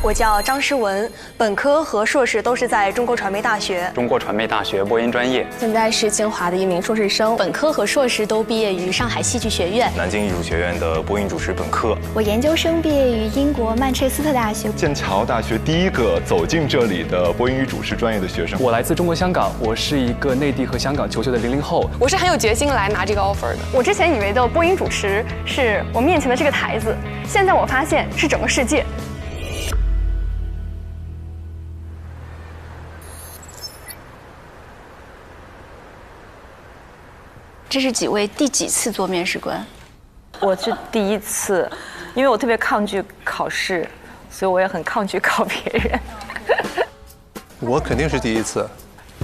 我叫张诗文，本科和硕士都是在中国传媒大学。中国传媒大学播音专业。现在是清华的一名硕士生，本科和硕士都毕业于上海戏剧学院。南京艺术学院的播音主持本科。我研究生毕业于英国曼彻斯特大学。剑桥大学第一个走进这里的播音与主持专业的学生。我来自中国香港，我是一个内地和香港求学的00后。我是很有决心来拿这个 offer 的。我之前以为的播音主持是我面前的这个台子，现在我发现是整个世界。这是几位第几次做面试官？我是第一次，因为我特别抗拒考试，所以我也很抗拒考别人。我肯定是第一次。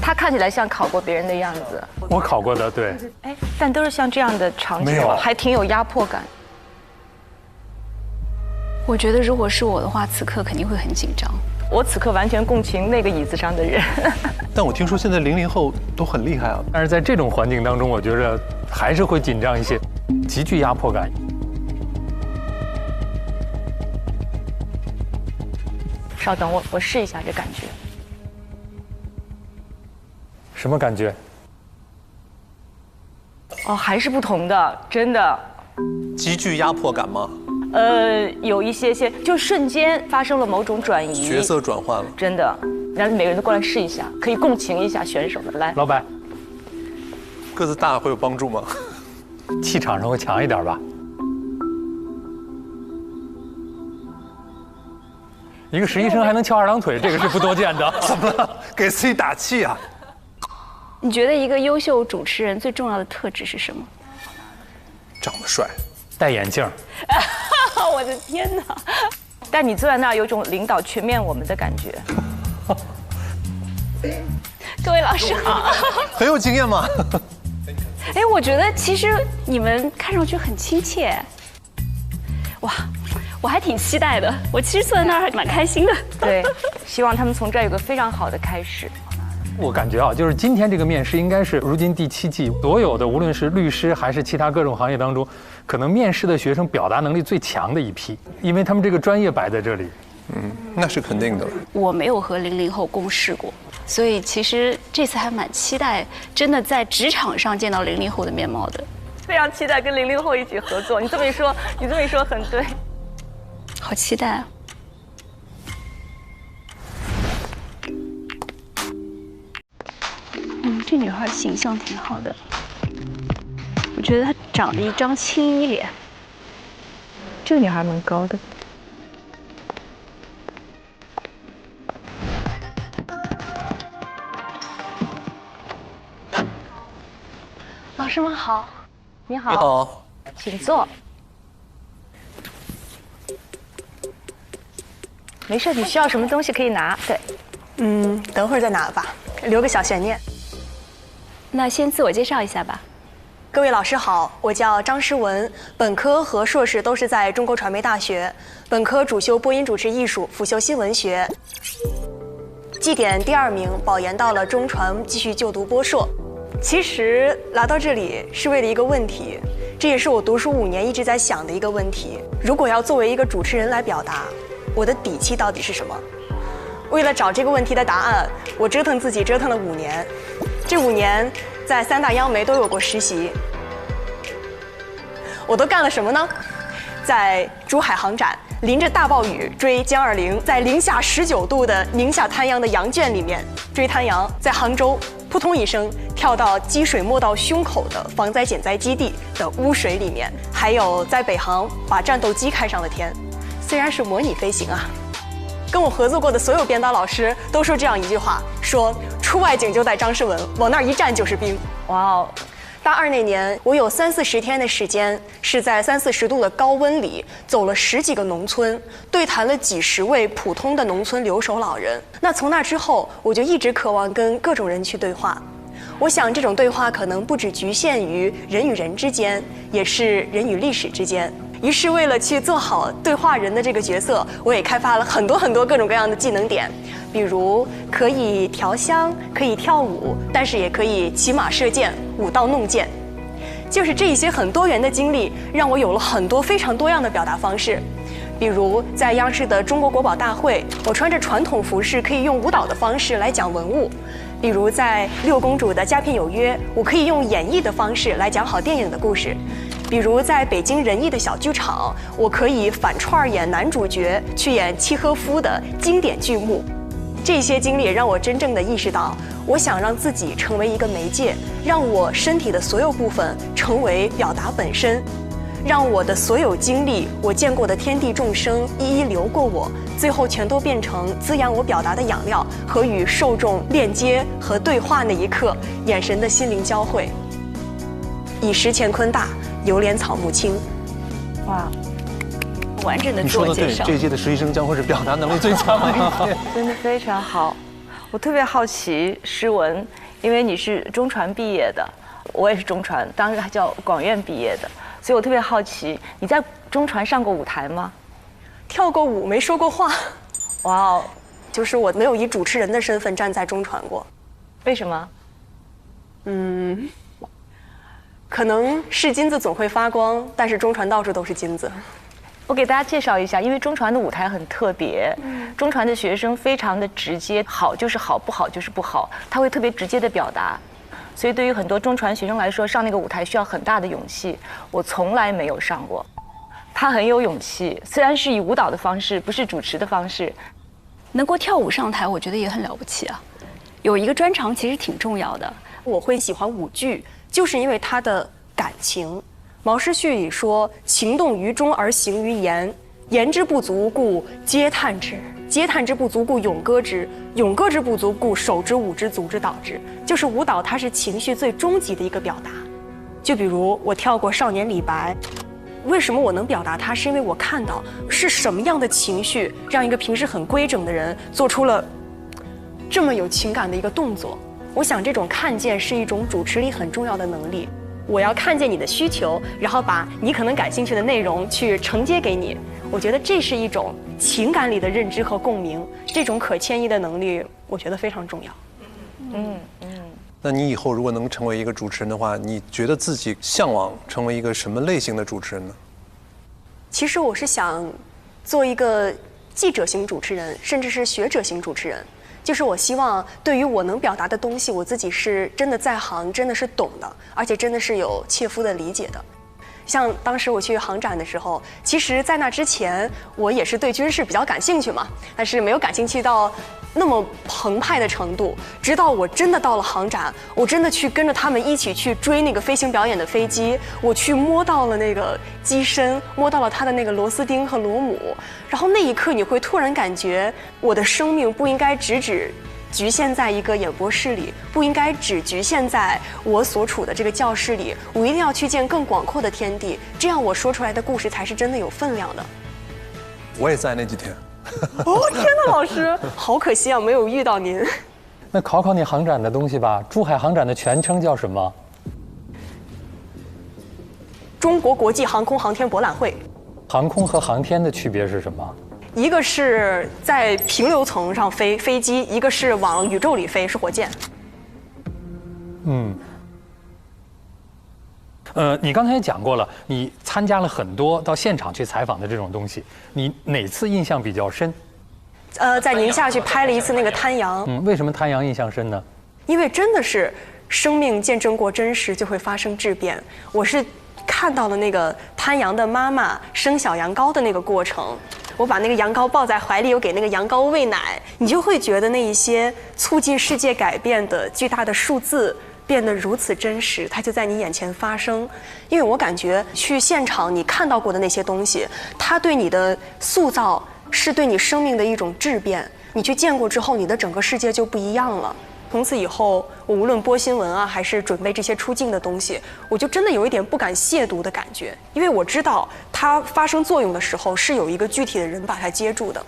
他看起来像考过别人的样子。我考过的，对。哎，但都是像这样的场景，还挺有压迫感。我觉得如果是我的话，此刻肯定会很紧张。我此刻完全共情那个椅子上的人。但我听说现在00后都很厉害啊。但是在这种环境当中，我觉得还是会紧张一些，极具压迫感。稍等，我试一下这感觉。什么感觉？哦，还是不同的，真的。极具压迫感吗？有一些，就瞬间发生了某种转移，角色转换了，真的。然后每个人都过来试一下，可以共情一下选手的。来，老板，个子大会有帮助吗？气场上会强一点吧。一个实习生还能翘2郎腿，这个是不多见的。怎么了？给自己打气啊！你觉得一个优秀主持人最重要的特质是什么？长得帅，戴眼镜。我的天哪！但你坐在那儿有种领导全面我们的感觉。各位老师好。很有经验吗？哎，我觉得其实你们看上去很亲切。哇，我还挺期待的。我其实坐在那儿还蛮开心的。对，希望他们从这儿有个非常好的开始。我感觉啊，就是今天这个面试应该是如今第7季，所有的无论是律师还是其他各种行业当中，可能面试的学生表达能力最强的一批，因为他们这个专业摆在这里。那是肯定的。我没有和00后共事过，所以其实这次还蛮期待，真的在职场上见到00后的面貌的。非常期待跟00后一起合作。你这么一说很对。好期待啊！这女孩形象挺好的，我觉得她长得一张青衣脸。这个女孩蛮高的。老师们好。你好。你好。请坐。没事，你需要什么东西可以拿。对。等会儿再拿吧，留个小悬念。那先自我介绍一下吧。各位老师好，我叫张诗文，本科和硕士都是在中国传媒大学，本科主修播音主持艺术，辅修新闻学。绩点第2名，保研到了中传继续就读播硕。其实来到这里是为了一个问题，这也是我读书5年一直在想的一个问题。如果要作为一个主持人来表达，我的底气到底是什么？为了找这个问题的答案，我折腾自己折腾了5年。这5年在3大央媒都有过实习。我都干了什么呢？在珠海航展，淋着大暴雨追歼20，在零下19度的宁夏滩阳的羊圈里面追滩羊，在杭州扑通一声跳到积水没到胸口的防灾减灾基地的污水里面，还有在北航把战斗机开上了天，虽然是模拟飞行啊。跟我合作过的所有编导老师都说这样一句话，说出外景就带张诗文，往那儿一站就是兵。哇哦！大2那年，我有30-40天的时间是在30-40度的高温里走了10几个农村，对谈了几十位普通的农村留守老人。那从那之后，我就一直渴望跟各种人去对话。我想这种对话可能不只局限于人与人之间，也是人与历史之间。于是为了去做好对话人的这个角色，我也开发了很多各种各样的技能点，比如可以调香，可以跳舞，但是也可以骑马射箭，舞刀弄剑。就是这些很多元的经历，让我有了很多非常多样的表达方式。比如在央视的《中国国宝大会》，我穿着传统服饰可以用舞蹈的方式来讲文物；比如在六公主的《佳品有约》，我可以用演绎的方式来讲好电影的故事；比如在北京人艺的小剧场，我可以反串演男主角，去演契诃夫的经典剧目。这些经历让我真正的意识到，我想让自己成为一个媒介，让我身体的所有部分成为表达本身。让我的所有经历，我见过的天地众生一一流过我，最后全都变成滋养我表达的养料和与受众链接和对话那一刻眼神的心灵交汇。以石乾坤大，犹怜草木青。哇，完整的你说的对，自我介绍。这一届的实习生将会是表达能力最强的一届。真的非常好。我特别好奇诗文，因为你是中传毕业的，我也是中传，当时还叫广院毕业的，所以我特别好奇，你在中传上过舞台吗？跳过舞，没说过话。哇哦，就是我没有以主持人的身份站在中传过。为什么？可能是金子总会发光，但是中传到处都是金子。我给大家介绍一下，因为中传的舞台很特别，中传的学生非常的直接，好就是好，不好就是不好，他会特别直接的表达。所以对于很多中传学生来说，上那个舞台需要很大的勇气。我从来没有上过，他很有勇气，虽然是以舞蹈的方式，不是主持的方式。能够跳舞上台，我觉得也很了不起啊。有一个专长其实挺重要的。我会喜欢舞剧，就是因为它的感情。毛诗序里说：“情动于中而行于言，言之不足故嗟叹之；嗟叹之不足故咏歌之；咏歌之不足故手之舞之足之蹈之。”就是舞蹈，它是情绪最终极的一个表达。就比如我跳过《少年李白》，为什么我能表达它？是因为我看到是什么样的情绪，让一个平时很规整的人做出了这么有情感的一个动作。我想这种看见是一种主持力很重要的能力。我要看见你的需求，然后把你可能感兴趣的内容去承接给你。我觉得这是一种情感里的认知和共鸣，这种可迁移的能力，我觉得非常重要。那你以后如果能成为一个主持人的话，你觉得自己向往成为一个什么类型的主持人呢？其实我是想做一个记者型主持人，甚至是学者型主持人。就是我希望对于我能表达的东西，我自己是真的在行，真的是懂的，而且真的是有切肤的理解的。像当时我去航展的时候，其实在那之前我也是对军事比较感兴趣嘛，但是没有感兴趣到那么澎湃的程度。直到我真的到了航展，我真的去跟着他们一起去追那个飞行表演的飞机，我去摸到了那个机身，摸到了它的那个螺丝钉和螺母，然后那一刻你会突然感觉我的生命不应该只局限在一个演播室里，不应该只局限在我所处的这个教室里，我一定要去见更广阔的天地，这样我说出来的故事才是真的有分量的。我也在那几天。哦，天哪，老师，好可惜啊，没有遇到您。那考考你航展的东西吧，珠海航展的全称叫什么？中国国际航空航天博览会。航空和航天的区别是什么？一个是在平流层上飞机，一个是往宇宙里飞，是火箭。你刚才也讲过了，你参加了很多到现场去采访的这种东西，你哪次印象比较深？在宁夏去拍了一次那个滩羊。为什么滩羊印象深呢？因为真的是生命见证过真实，就会发生质变。我是看到了那个滩羊的妈妈生小羊羔的那个过程，我把那个羊羔抱在怀里，又给那个羊羔喂奶，你就会觉得那一些促进世界改变的巨大的数字变得如此真实，它就在你眼前发生。因为我感觉去现场你看到过的那些东西，它对你的塑造是对你生命的一种质变，你去见过之后，你的整个世界就不一样了。从此以后，我无论播新闻啊，还是准备这些出镜的东西，我就真的有一点不敢亵渎的感觉，因为我知道它发生作用的时候是有一个具体的人把它接住的。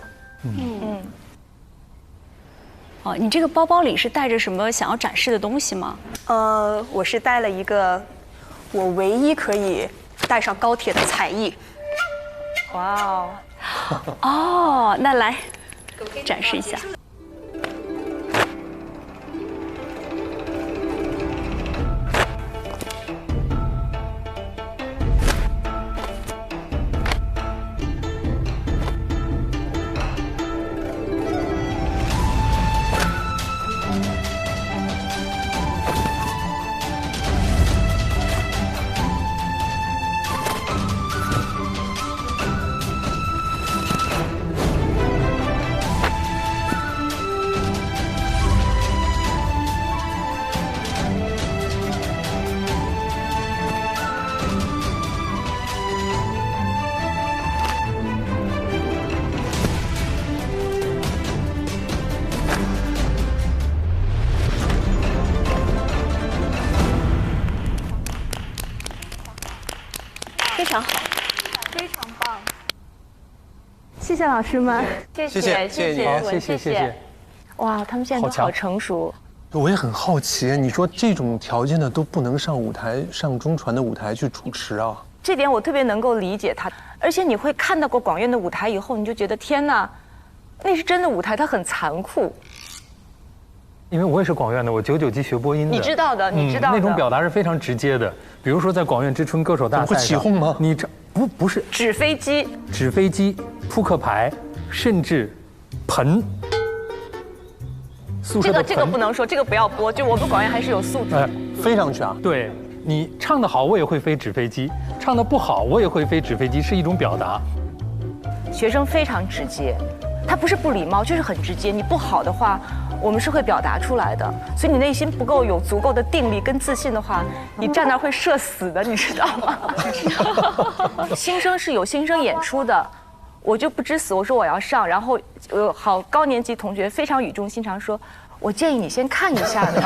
哦，你这个包包里是带着什么想要展示的东西吗？我是带了一个我唯一可以带上高铁的彩艺。哇哦！哦，那来展示一下。非常好，非常棒。谢谢老师们，谢谢你，好，谢谢。哇，他们现在都好成熟。我也很好奇，你说这种条件的都不能上舞台，上中传的舞台去主持啊？这点我特别能够理解他，而且你会看到过广院的舞台以后，你就觉得天哪，那是真的舞台，它很残酷。因为我也是广院的，我99级学播音的，你知道的，你知道的。那种表达是非常直接的，比如说在广院之春歌手大赛上，会起哄吗？你不是纸飞机、扑克牌，甚至盆。这个不能说，这个不要播。就我们广院还是有素质，飞上去啊。对，你唱得好，我也会飞纸飞机；唱得不好，我也会飞纸飞机，是一种表达。学生非常直接，他不是不礼貌，就是很直接。你不好的话，我们是会表达出来的。所以你内心不够有足够的定力跟自信的话，你站那儿会社死的，你知道吗？新生是有新生演出的。我就不知死，我说我要上，然后好高年级同学非常语重心长说，我建议你先看一下的。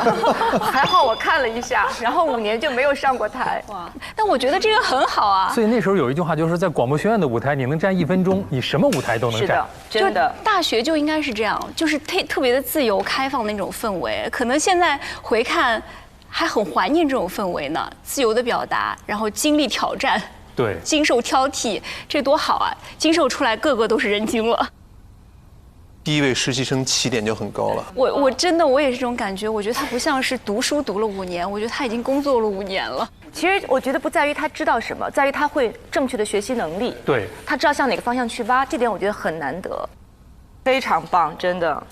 还好我看了一下，然后5年就没有上过台。哇，但我觉得这个很好啊。所以那时候有一句话就是在广播学院的舞台，你能站1分钟，你什么舞台都能站。是的，真的。大学就应该是这样，就是特别的自由开放的那种氛围。可能现在回看，还很怀念这种氛围呢，自由的表达，然后经历挑战。对，经受挑剔，这多好啊！经受出来，个个都是人精了。第一位实习生起点就很高了。我真的我也是这种感觉，我觉得他不像是读书读了5年，我觉得他已经工作了5年了。其实我觉得不在于他知道什么，在于他会正确的学习能力。对，他知道向哪个方向去挖，这点我觉得很难得，非常棒，真的。